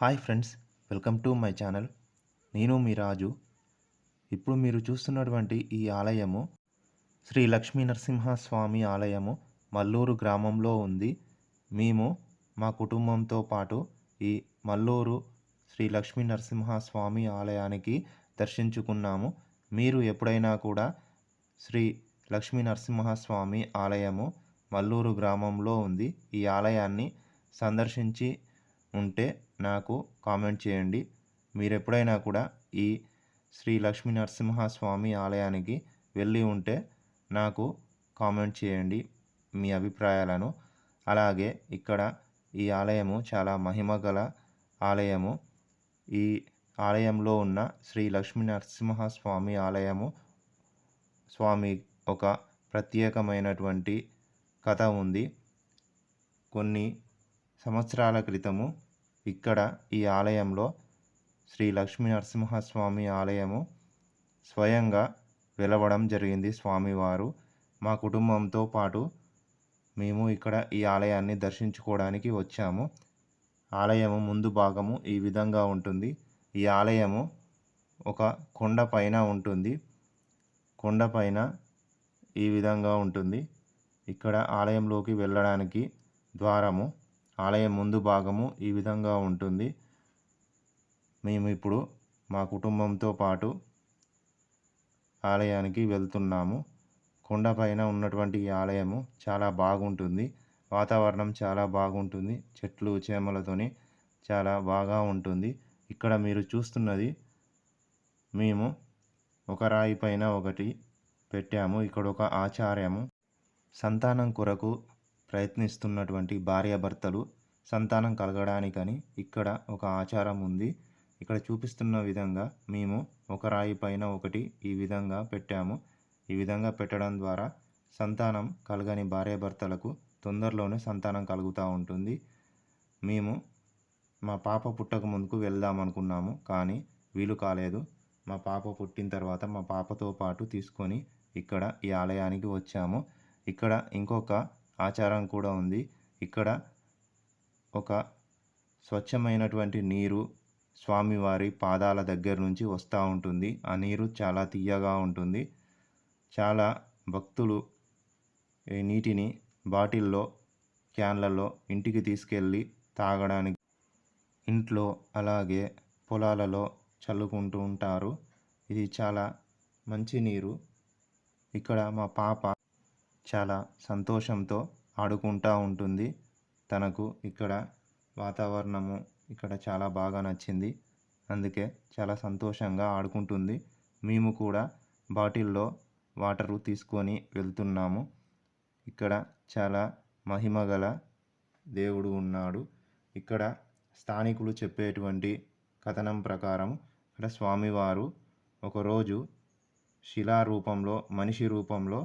Hi friends, welcome to my channel. నేను మీ రాజు. ఇప్పుడు మీరు చూస్తున్నటువంటి ఈ ఆలయము శ్రీ లక్ష్మీ నరసింహస్వామి ఆలయము మల్లూరు గ్రామంలో ఉంది. మేము మా కుటుంబంతో పాటు ఈ మల్లూరు శ్రీ లక్ష్మీ నరసింహస్వామి ఆలయానికి దర్శించుకున్నాము. మీరు ఎప్పుడైనా కూడా శ్రీ లక్ష్మీ నరసింహస్వామి ఆలయము మల్లూరు గ్రామంలో ఉంది. ఈ ఆలయాన్ని సందర్శించి ఉంటే నాకు కామెంట్ చేయండి. మీరు ఎప్పుడైనా కూడా ఈ శ్రీ లక్ష్మీ నరసింహస్వామి ఆలయానికి వెళ్ళి ఉంటే నాకు కామెంట్ చేయండి మీ అభిప్రాయాలను. అలాగే ఇక్కడ ఈ ఆలయము చాలా మహిమగల ఆలయము. ఈ ఆలయంలో ఉన్న శ్రీ లక్ష్మీ నరసింహస్వామి ఆలయము స్వామి ఒక ప్రత్యేకమైనటువంటి కథ ఉంది. కొన్ని సంవత్సరాల క్రితము ఇక్కడ ఈ ఆలయంలో శ్రీ లక్ష్మీ నరసింహస్వామి ఆలయము స్వయంగా వెలవడం జరిగింది. స్వామివారు మా కుటుంబంతో పాటు మేము ఇక్కడ ఈ ఆలయాన్ని దర్శించుకోవడానికి వచ్చాము. ఆలయము ముందు భాగము ఈ విధంగా ఉంటుంది. ఈ ఆలయము ఒక కొండ పైన ఉంటుంది. కొండపైన ఈ విధంగా ఉంటుంది. ఇక్కడ ఆలయంలోకి వెళ్ళడానికి ద్వారము, ఆలయం ముందు భాగము ఈ విధంగా ఉంటుంది. మేము ఇప్పుడు మా కుటుంబంతో పాటు ఆలయానికి వెళ్తున్నాము. కొండపైన ఉన్నటువంటి ఈ ఆలయము చాలా బాగుంటుంది. వాతావరణం చాలా బాగుంటుంది. చెట్లు చేమలతోని చాలా బాగా ఉంటుంది. ఇక్కడ మీరు చూస్తున్నది మేము ఒక రాయి పైన ఒకటి పెట్టాము. ఇక్కడ ఒక ఆచార్యము సంతానం కొరకు ప్రయత్నిస్తున్నటువంటి భార్యాభర్తలు సంతానం కలగడానికని ఇక్కడ ఒక ఆచారం ఉంది. ఇక్కడ చూపిస్తున్న విధంగా మేము ఒక రాయి పైన ఒకటి ఈ విధంగా పెట్టాము. ఈ విధంగా పెట్టడం ద్వారా సంతానం కలగని భార్యాభర్తలకు తొందరలోనే సంతానం కలుగుతూ ఉంటుంది. మేము మా పాప పుట్టక ముందుకు వెళ్దాం అనుకున్నాము, కానీ వీలు కాలేదు. మా పాప పుట్టిన తర్వాత మా పాపతో పాటు తీసుకొని ఇక్కడ ఈ ఆలయానికి వచ్చాము. ఇక్కడ ఇంకొక ఆచారం కూడా ఉంది. ఇక్కడ ఒక స్వచ్ఛమైనటువంటి నీరు స్వామివారి పాదాల దగ్గర నుంచి వస్తూ ఉంటుంది. ఆ నీరు చాలా తియ్యగా ఉంటుంది. చాలా భక్తులు ఈ నీటిని బాటిల్లో, క్యాన్లలో ఇంటికి తీసుకెళ్ళి తాగడానికి, ఇంట్లో అలాగే పొలాలలో చల్లుకుంటూ ఉంటారు. ఇది చాలా మంచి నీరు. ఇక్కడ మా పాప చాలా సంతోషంతో ఆడుకుంటూ ఉంటుంది. తనకు ఇక్కడ వాతావరణము ఇక్కడ చాలా బాగా నచ్చింది. అందుకే చాలా సంతోషంగా ఆడుకుంటుంది. మేము కూడా బాటిల్లో వాటరు తీసుకొని వెళ్తున్నాము. ఇక్కడ చాలా మహిమగల దేవుడు ఉన్నాడు. ఇక్కడ స్థానికులు చెప్పేటువంటి కథనం ప్రకారం ఇక్కడ స్వామివారు ఒకరోజు శిలారూపంలో, మనిషి రూపంలో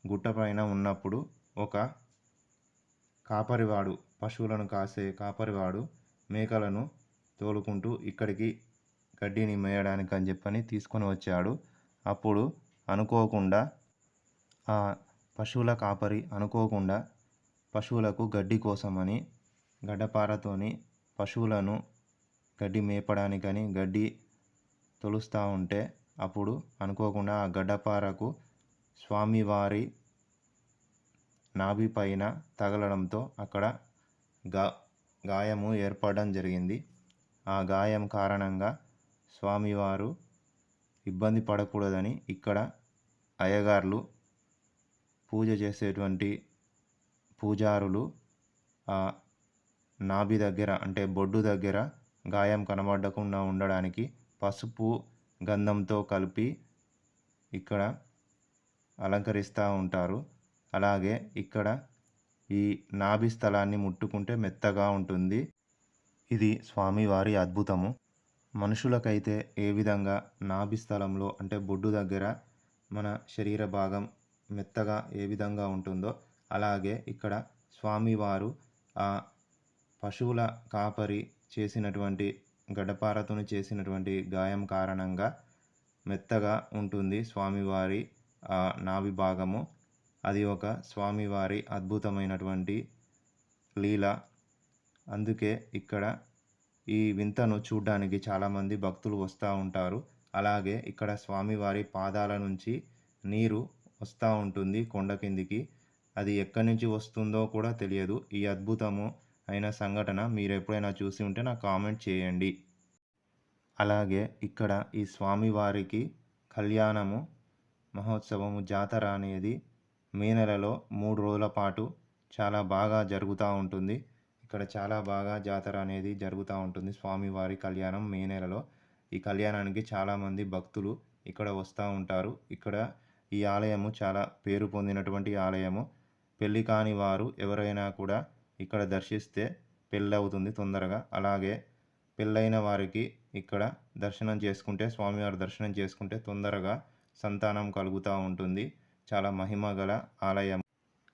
గుట్టపైన ఉన్నప్పుడు ఒక కాపరివాడు, పశువులను కాసే కాపరివాడు మేకలను తోలుకుంటూ ఇక్కడికి గడ్డిని మేయడానికి అని చెప్పని తీసుకొని వచ్చాడు. అప్పుడు అనుకోకుండా ఆ పశువుల కాపరి అనుకోకుండా పశువులకు గడ్డి కోసమని గడ్డపారతోని పశువులను గడ్డి మేపడానికని గడ్డి తొలుస్తూ ఉంటే అప్పుడు అనుకోకుండా ఆ గడ్డపారకు స్వామివారి నాభి పైన తగలడంతో అక్కడ గాయము ఏర్పడడం జరిగింది. ఆ గాయం కారణంగా స్వామివారు ఇబ్బంది పడకూడదని ఇక్కడ అయ్యగారులు, పూజ చేసేటువంటి పూజారులు ఆ నాభి దగ్గర అంటే బొడ్డు దగ్గర గాయం కనబడకుండా ఉండడానికి పసుపు, గంధంతో కలిపి ఇక్కడ అలంకరిస్తూ ఉంటారు. అలాగే ఇక్కడ ఈ నాభి స్థలాన్ని ముట్టుకుంటే మెత్తగా ఉంటుంది. ఇది స్వామివారి అద్భుతము. మనుషులకైతే ఏ విధంగా నాభి స్థలంలో అంటే బొడ్డు దగ్గర మన శరీర భాగం మెత్తగా ఏ విధంగా ఉంటుందో అలాగే ఇక్కడ స్వామివారు ఆ పశువుల కాపరి చేసినటువంటి గడ్డపారతోని చేసినటువంటి గాయం కారణంగా మెత్తగా ఉంటుంది స్వామివారి ఆ నాభి భాగము. అది ఒక స్వామివారి అద్భుతమైనటువంటి లీల. అందుకే ఇక్కడ ఈ వింతను చూడ్డానికి చాలామంది భక్తులు వస్తూ ఉంటారు. అలాగే ఇక్కడ స్వామివారి పాదాల నుంచి నీరు వస్తూ ఉంటుంది కొండ కిందికి. అది ఎక్కడి నుంచి వస్తుందో కూడా తెలియదు. ఈ అద్భుతము అయిన సంఘటన మీరెప్పుడైనా చూసి ఉంటే నాకు కామెంట్ చేయండి. అలాగే ఇక్కడ ఈ స్వామివారికి కళ్యాణము మహోత్సవము జాతర అనేది మే నెలలో 3 రోజుల పాటు చాలా బాగా జరుగుతూ ఉంటుంది. ఇక్కడ చాలా బాగా జాతర అనేది జరుగుతూ ఉంటుంది. స్వామివారి కళ్యాణం మే నెలలో. ఈ కళ్యాణానికి చాలామంది భక్తులు ఇక్కడ వస్తూ ఉంటారు. ఇక్కడ ఈ ఆలయము చాలా పేరు పొందినటువంటి ఆలయము. పెళ్లి కాని వారు ఎవరైనా కూడా ఇక్కడ దర్శిస్తే పెళ్ళవుతుంది తొందరగా. అలాగే పెళ్ళైన వారికి ఇక్కడ దర్శనం చేసుకుంటే, స్వామివారి దర్శనం చేసుకుంటే తొందరగా సంతానం కలుగుతూ ఉంటుంది. చాలా మహిమ గల ఆలయం.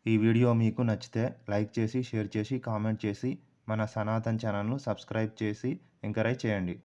ఈ వీడియో మీకు నచ్చితే లైక్ చేసి, షేర్ చేసి, కామెంట్ చేసి మన సనాతన్ ఛానల్ను సబ్స్క్రైబ్ చేసి ఎంకరేజ్ చేయండి.